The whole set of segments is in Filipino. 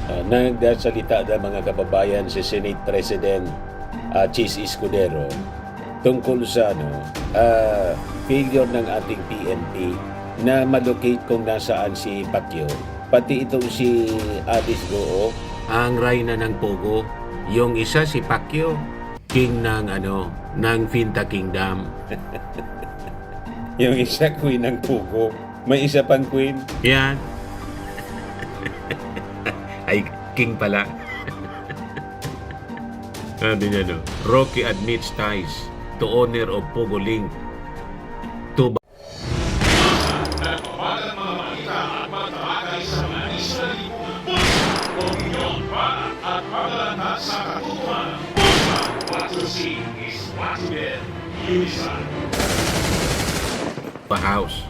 Nagsalita ng mga kababayan si Senate President Chis Escudero tungkol sa failure ng ating PNP na malocate kung nasaan si Pacquiao. Pati itong si Alice Goo, ang reyna ng Pogo. Yung isa si Pacquiao, king ng ng Finta Kingdom. Yung isa queen ng Pogo. May isa pang queen. Yan. Ay, king pala. Sabi niya, Rocky admits ties to owner of Pogo Link to house.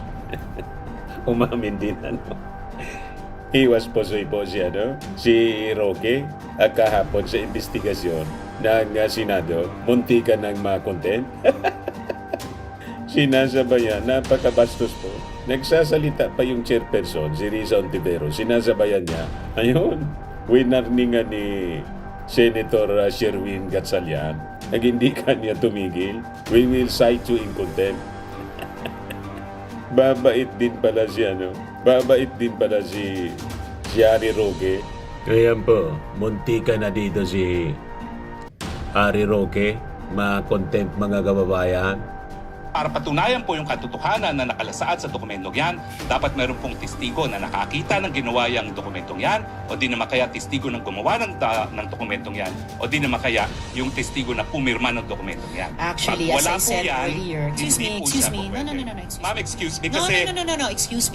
Umamin din He was posoy po si Roque kahapon sa investigasyon ng Senado. Muntikan ng ma-content. Sinasabayan, napakabastos po. Nagsasalita pa yung chairperson, si Risa Ontivero. Sinasabayan niya, ayun, winarningan ni Senator Sherwin Gatchalian. Nag hindi kanya tumigil. We will cite you in contempt. Babait din pala si Ari Roque. Ayan po, muntika na dito si Ari Roque, ma-contempt mga kababayan. Para patunayan po yung katotohanan na nakalasaad sa dokumentong yan, dapat meron pong testigo na nakakita ng ginawa yung dokumentong yan, o di naman kaya testigo ng gumawa ng dokumentong yan, o di naman kaya yung testigo na pumirma ng dokumentong yan. Actually, as I said earlier, excuse me. No, excuse me. Ma'am, excuse me kasi... No, excuse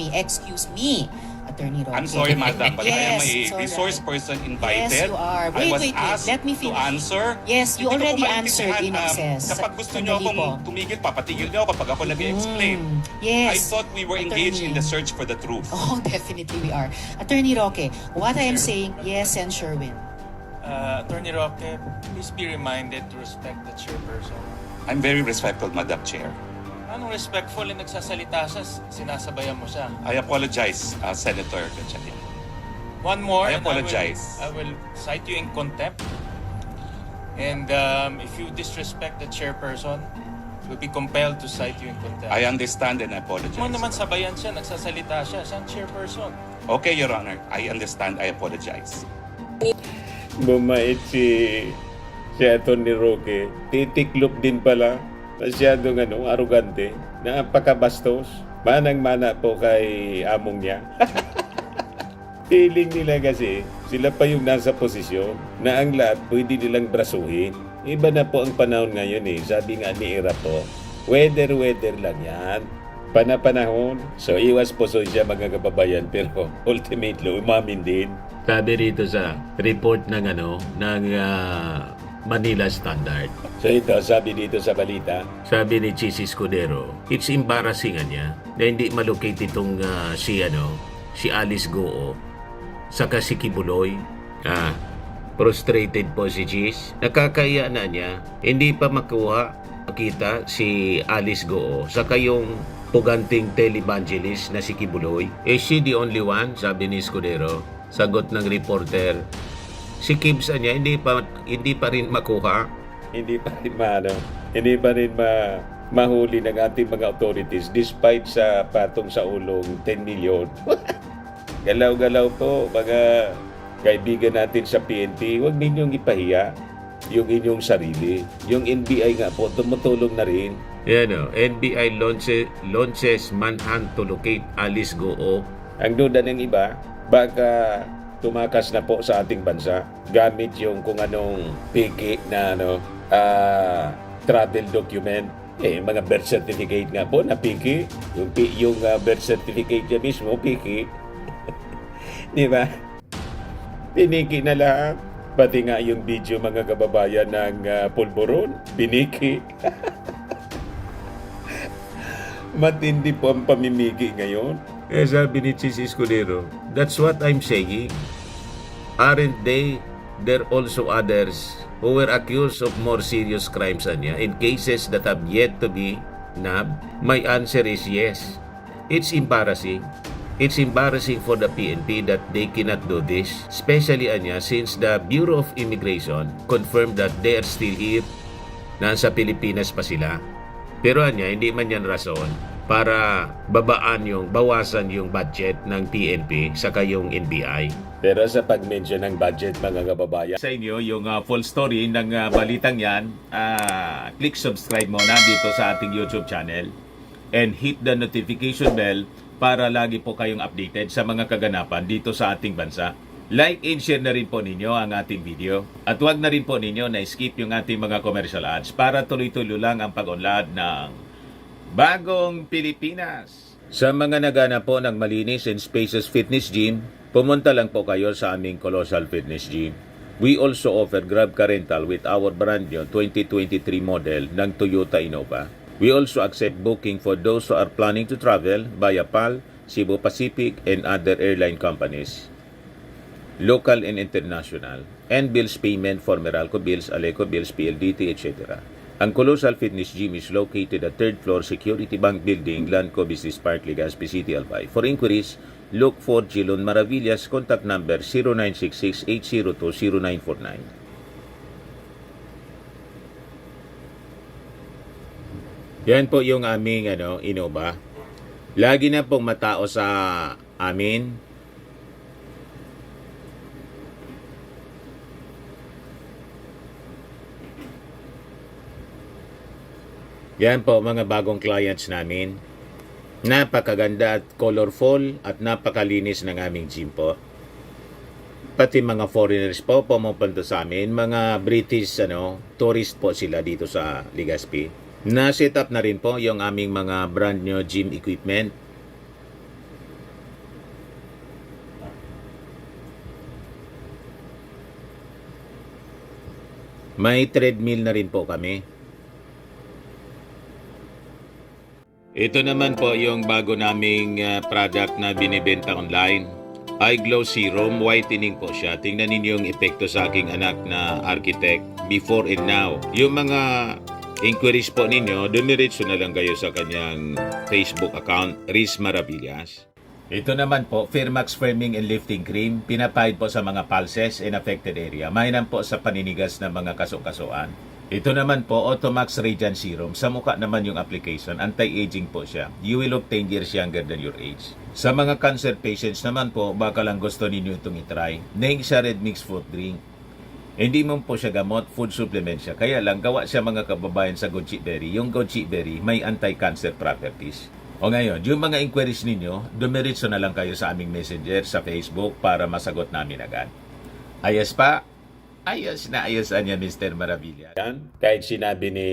me. Attorney Roque. I'm sorry, madam, but I am a Yes, resource person invited. Yes, you are. I was Wait. asked Let me to finish. answer. Yes, you Hindi ko already po answered in maintindihan, excess. Kapag gusto niyo Sandali akong po. tumigil, papatigil niyo ako kapag ako nag-explain. Yes. I thought we were engaged in the search for the truth. Oh, definitely we are. Attorney Roque, what I am saying, yes, and Sherwin. Attorney Roque, please be reminded to respect the chairperson. I'm very respectful, Madam Chair. Anong respectful na nagsasalita siya, sinasabayan mo siya? I apologize, Senator Gatchalian. One more, I and apologize. I will cite you in contempt. And if you disrespect the chairperson, you'll be compelled to cite you in contempt. I understand and I apologize. Mo naman sabayan siya, nagsasalita siya, siya ang chairperson. Okay, Your Honor. I understand. I apologize. Bumait si Atty. Roque. Titiklop din pala. Masyadong arugante. Napakabastos. Manang-mana po kay among niya. Feeling nila kasi, sila pa yung nasa posisyon na ang lahat pwede nilang brasuhin. Iba na po ang panahon ngayon Sabi nga ni Ira po, weather lang yan. Panahon. So iwas po siya mga kababayan, pero ultimately umamin din. Sabi rito sa report ng Manila Standard. So ito, sabi dito sa balita, sabi ni Chis Escudero, it's embarrassing niya na hindi malocate itong si Alice Goo saka si Kibuloy. Frustrated po si Chis. Nakakaya na niya, hindi pa makita si Alice Goo saka yung puganting televangelist na si Kibuloy. Is she the only one? Sabi ni Escudero. Sagot ng reporter, si Kibs niya hindi pa rin makuha. Hindi pa rin mahuli ng ating mga authorities despite sa patong sa ulong 10 million. Galaw-galaw po mga kaibigan natin sa PNP, huwag ninyong ipahiya yung inyong sarili. Yung NBI nga po, tumutulong na rin. NBI launches manhunt to locate Alice Goo. Ang duda ng iba, baka tumakas na po sa ating bansa gamit yung kung anong piki na travel document. Mga birth certificate nga po na piki. Yung birth certificate niya mismo, piki. Di ba? Piniki na lahat. Pati nga yung video mga kababayan ng pulburon, piniki. Matindi po ang pamimiki ngayon. Sabi ni Chis Escudero, that's what I'm saying. Aren't there also others who were accused of more serious crimes in cases that have yet to be nabbed? My answer is yes. It's embarrassing. It's embarrassing for the PNP that they cannot do this, especially anya since the Bureau of Immigration confirmed that they are still here, nasa Pilipinas pa sila. Pero anya, hindi man yan rason para bawasan yung budget ng PNP saka yung NBI. Pero sa pag-mention ng budget, mga kababayan, sa inyo yung full story ng balitang yan, click subscribe muna dito sa ating YouTube channel and hit the notification bell para lagi po kayong updated sa mga kaganapan dito sa ating bansa. Like and share na rin po ninyo ang ating video. At huwag na rin po ninyo na skip yung ating mga commercial ads para tuloy-tuloy lang ang pag-unlad ng Bagong Pilipinas. Sa mga nagana po ng malinis and spacious fitness gym, pumunta lang po kayo sa aming Colossal Fitness Gym. We also offer Grab Car Rental with our brand new 2023 model ng Toyota Innova. We also accept booking for those who are planning to travel via PAL, Cebu Pacific, and other airline companies, local and international, and bills payment for Meralco Bills, Aleco Bills, PLDT, etc. Ang Colossal Fitness Gym is located at 3rd floor Security Bank Building, Lanco Business Park, Legazpi City, Albay. For inquiries, look for Gilon Maravillas, contact number 0966-802-0949. Yan po yung aming Innova. Lagi na pong matao sa amin. Yan po mga bagong clients namin. Napakaganda at colorful at napakalinis ng aming gym po. Pati mga foreigners po pumupunta sa amin, mga British tourist po sila dito sa Legazpi. Na-set up na rin po yung aming mga brand new gym equipment. May treadmill na rin po kami. Ito naman po yung bago naming product na binibenta online. Eye Glow Serum, whitening po siya. Tingnan ninyo yung epekto sa aking anak na architect before and now. Yung mga inquiries po ninyo, dumiretso na lang kayo sa kanyang Facebook account, Riz Maravillas. Ito naman po, Firmax Firming and Lifting Cream, pinapahid po sa mga pulses in affected area. Mainam po sa paninigas ng mga kaso-kasuan. Ito naman po, Automax Radiant Serum. Sa mukha naman yung application, anti-aging po siya. You will look 10 years younger than your age. Sa mga cancer patients naman po, baka lang gusto ninyo itong itry. Neng siya red mixed fruit drink. Hindi mo po siya gamot, food supplement siya. Kaya lang, gawa siya mga kababayan sa goji berry. Yung goji berry may anti-cancer properties. O ngayon, yung mga inquiries ninyo, dumiretso na lang kayo sa aming messenger sa Facebook para masagot namin agad. Ayos pa? Ayos na ayos niya, Mr. Maravilla. Kahit sinabi ni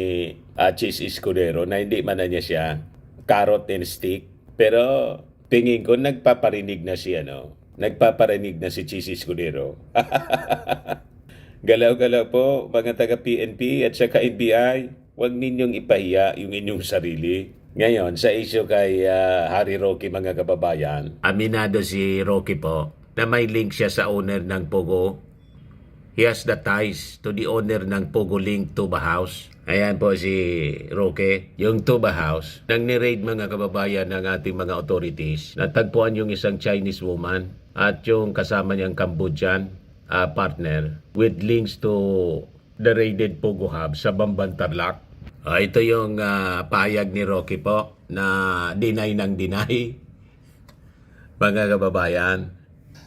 Chis Escudero na hindi man na niya siya carrot and stick, pero tingin ko nagpaparinig na siya, nagpaparinig na si Chis Escudero. Galaw-galaw po, mga taga-PNP at saka NBI, huwag ninyong ipahiya yung inyong sarili. Ngayon, sa issue kay Harry Roque, mga kababayan, aminado si Roque po na may link siya sa owner ng Pogo. He has the ties to the owner ng Pogo Link Tuba House. Ayan po si Roque, yung Tuba House. Nang ni-raid mga kababayan ng ating mga authorities, natagpuan yung isang Chinese woman at yung kasama niyang Cambodian partner with links to the raided Pogo Hub sa Bamban, Tarlac. Ito yung pahayag ni Roque po na deny ng deny, mga kababayan.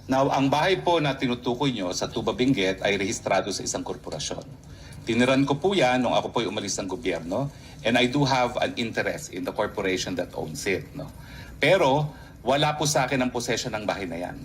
Now, ang bahay po na tinutukoy nyo sa Tuba Benguet ay rehistrado sa isang korporasyon. Tiniran ko po yan nung ako po umalis ng gobyerno, and I do have an interest in the corporation that owns it. Pero wala po sa akin ang possession ng bahay na yan.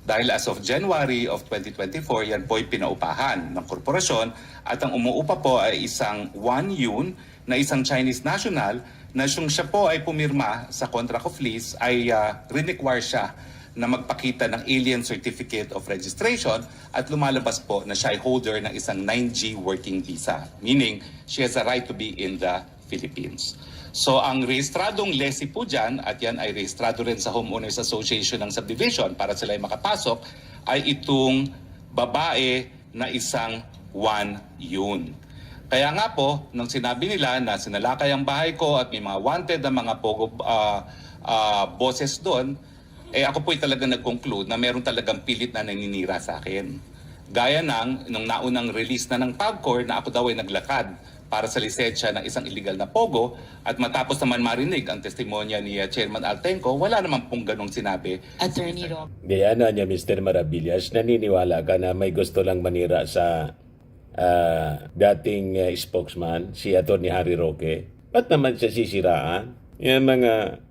Dahil as of January of 2024, yan po ay pinaupahan ng korporasyon at ang umuupa po ay isang Wan Yun na isang Chinese national na siya po ay pumirma sa contract of lease ay require siya na magpakita ng alien certificate of registration at lumalabas po na siya ay holder ng isang 9G working visa. Meaning, she has a right to be in the Philippines. So ang rehistradong lessee po dyan, at yan ay rehistrado rin sa Homeowners Association ng Subdivision para sila ay makapasok, ay itong babae na isang Wan Yun. Kaya nga po, nung sinabi nila na sinalakay ang bahay ko at may mga wanted na mga Pogo bosses doon, ako po'y talaga nag-conclude na meron talagang pilit na naninira sa akin. Gaya ng nung naunang release na ng PAGCOR na ako daw ay naglakad para sa lisensya ng isang illegal na pogo, at matapos naman marinig ang testimonya ni Chairman Altenco, wala naman pong ganong sinabi. Attorney Roque. Gaya na niya, Mr. Maravillas, naniniwala ka na may gusto lang manira sa dating spokesman, si Atty. Harry Roque. Ba't naman siya sisiraan? Yung mga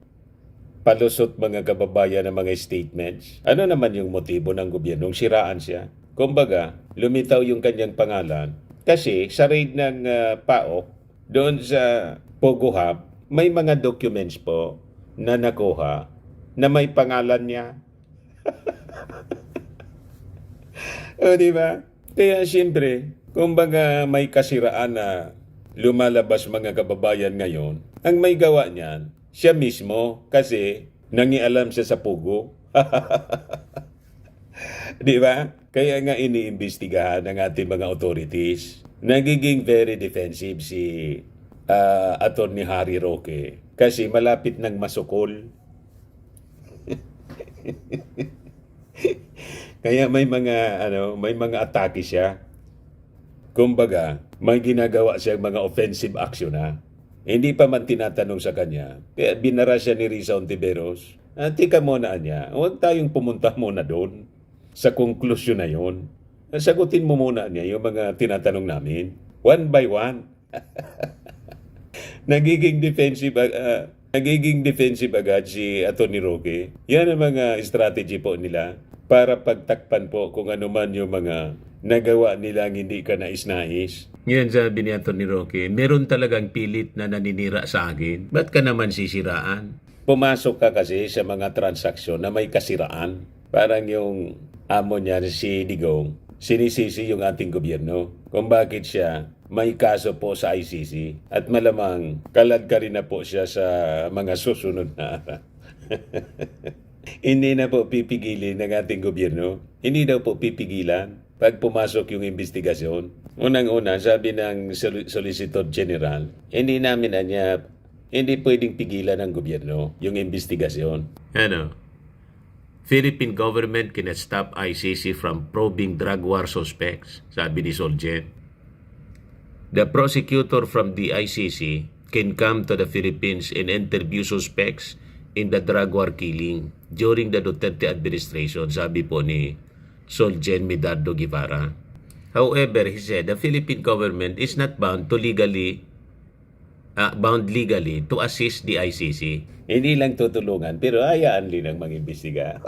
palusot mga kababayan ng mga statements. Ano naman yung motibo ng gobyernong siraan siya? Kumbaga, lumitaw yung kanyang pangalan kasi sa raid ng PAOK doon sa Pogo Hub, may mga documents po na nakuha na may pangalan niya. O, di ba? Kaya siyempre, kumbaga may kasiraan na lumalabas mga kababayan ngayon, ang may gawa niyan, siya mismo kasi nangialam siya sa pugo. Di ba? Kaya nga iniimbestigahan ng ating mga authorities. Nagiging very defensive si Atty. Harry Roque kasi malapit nang masukol. Kaya may mga atake siya. Kumbaga, may ginagawa siyang mga offensive action na. Hindi pa man tinatanong sa kanya. Kaya binara siya ni Risa Ontiveros. Tika muna niya, huwag tayong pumunta muna doon sa konklusyon na yun. Sagutin mo muna niya yung mga tinatanong namin. One by one. Nagiging defensive agad si Atty. Roque. Yan ang mga strategy po nila para pagtakpan po kung ano man yung mga nagawa nilang hindi ka nais-nais. Yan sabi ni Atty. Roque, meron talagang pilit na naninira sa akin. Ba't ka naman sisiraan? Pumasok ka kasi sa mga transaksyon na may kasiraan. Parang yung amo niya si Digong, sinisisi yung ating gobyerno kung bakit siya may kaso po sa ICC at malamang kalad ka rin na po siya sa mga susunod na araw. Hindi na po pipigilin ng ating gobyerno. Hindi daw po pipigilan pag pumasok yung investigasyon. Unang-una, sabi ng Solicitor General, hindi pwedeng pigilan ng gobyerno yung investigasyon. Philippine government cannot stop ICC from probing drug war suspects, sabi ni Solgen. The prosecutor from the ICC can come to the Philippines and interview suspects in the drug war killing during the Duterte administration, sabi po ni Solgen Medardo Guevara. However, he said the Philippine government is not bound legally to assist the ICC. Hindi lang tutulungan, pero hayaan din ang mag-imbestiga.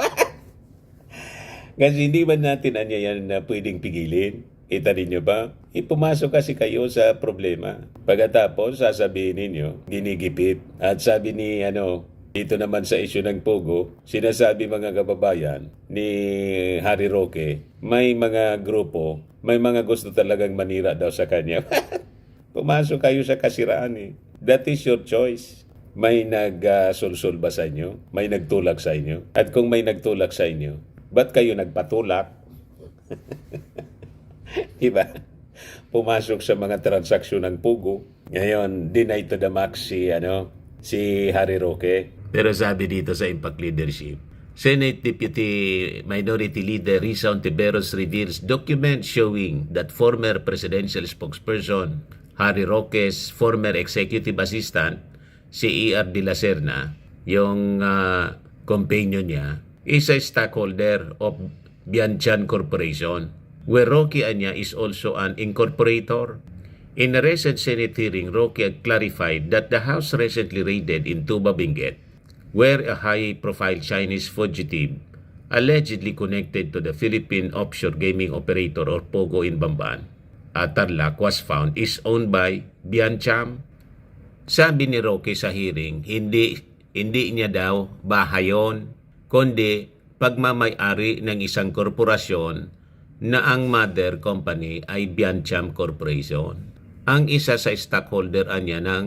Kasi hindi man natin yan na pwedeng pigilin. Kita ninyo ba? Pumasok kasi kayo sa problema. Pagkatapos, sasabihin ninyo, ginigipit. At sabi ni, dito naman sa issue ng Pogo, sinasabi mga kababayan ni Harry Roque, may mga grupo, may mga gusto talagang manira daw sa kanya. Pumasok kayo sa kasiraan eh. That is your choice. May nagsulsul ba sa inyo? May nagtulak sa inyo? At kung may nagtulak sa inyo, ba't kayo nagpatulak? Diba? Pumasok sa mga transaksyon ng Pugo. Ngayon, deny to the max si Harry Roque. Pero sabi dito sa Impact Leadership, Senate Deputy Minority Leader Risa Ontiveros reveals documents showing that former presidential spokesperson Harry Roque's former executive assistant, si E.R. de la Serna, yung companion niya, is a stockholder of Bianchan Corporation, where Roque Anya is also an incorporator. In a recent Senate hearing, Roque clarified that the House recently raided in Tuba Benguet, where a high-profile Chinese fugitive allegedly connected to the Philippine offshore gaming operator or Pogo in Bamban, Tarlac, was found, is owned by Biancham. Sabi ni Roque sa hearing, hindi niya daw bahay yun, kundi pagmamay-ari ng isang korporasyon na ang mother company ay Biancham Corporation. Ang isa sa stockholder niya ng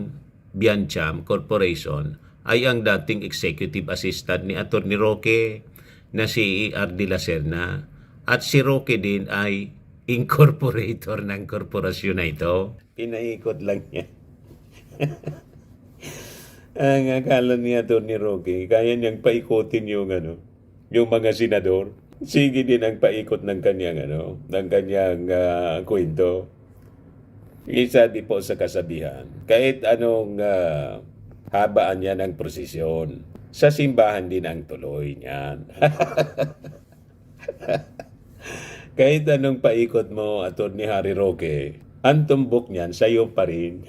Biancham Corporation ay ang dating executive assistant ni Atty. Roque na si E.R. de la Serna. At si Roque din ay incorporator ng korporasyon na ito. Pinaikot lang niya. Ang akala ni Atty. Roque, kaya niyang paikutin yung yung mga senador. Sige din ang paikot ng kanyang kwento. Isa di po sa kasabihan, kahit anong habaan niya ng prosesyon, sa simbahan din ang tuloy niyan. Kahit anong paikot mo, Atty. Harry Roque, ang tumbok niyan sa'yo pa rin.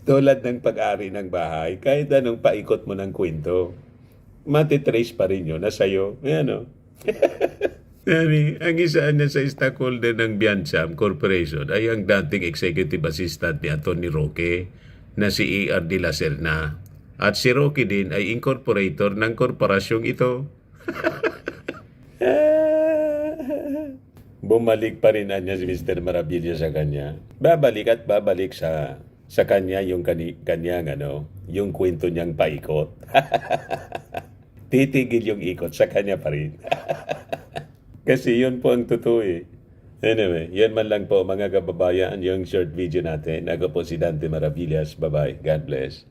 Tulad ng pag-ari ng bahay, kahit anong paikot mo ng kwento, matitrace pa rin yun na sa'yo. Ayan o. Ang isa na sa stockholder ng Biansam Corporation ay ang dating executive assistant ni Atty. Roque na si E.R. de la Serna. At si Roque din ay incorporator ng korporasyong ito. Bumalik pa rin niya si Mr. Maravilla sa kanya. Babalik at babalik sa kanya yung kanyang yung kwento niyang paikot. Titigil yung ikot sa kanya pa rin. Kasi yun po ang totoo eh. Anyway, yan man lang po mga kababayan yung short video natin. Ako po si Dante Maravillas. Bye-bye. God bless.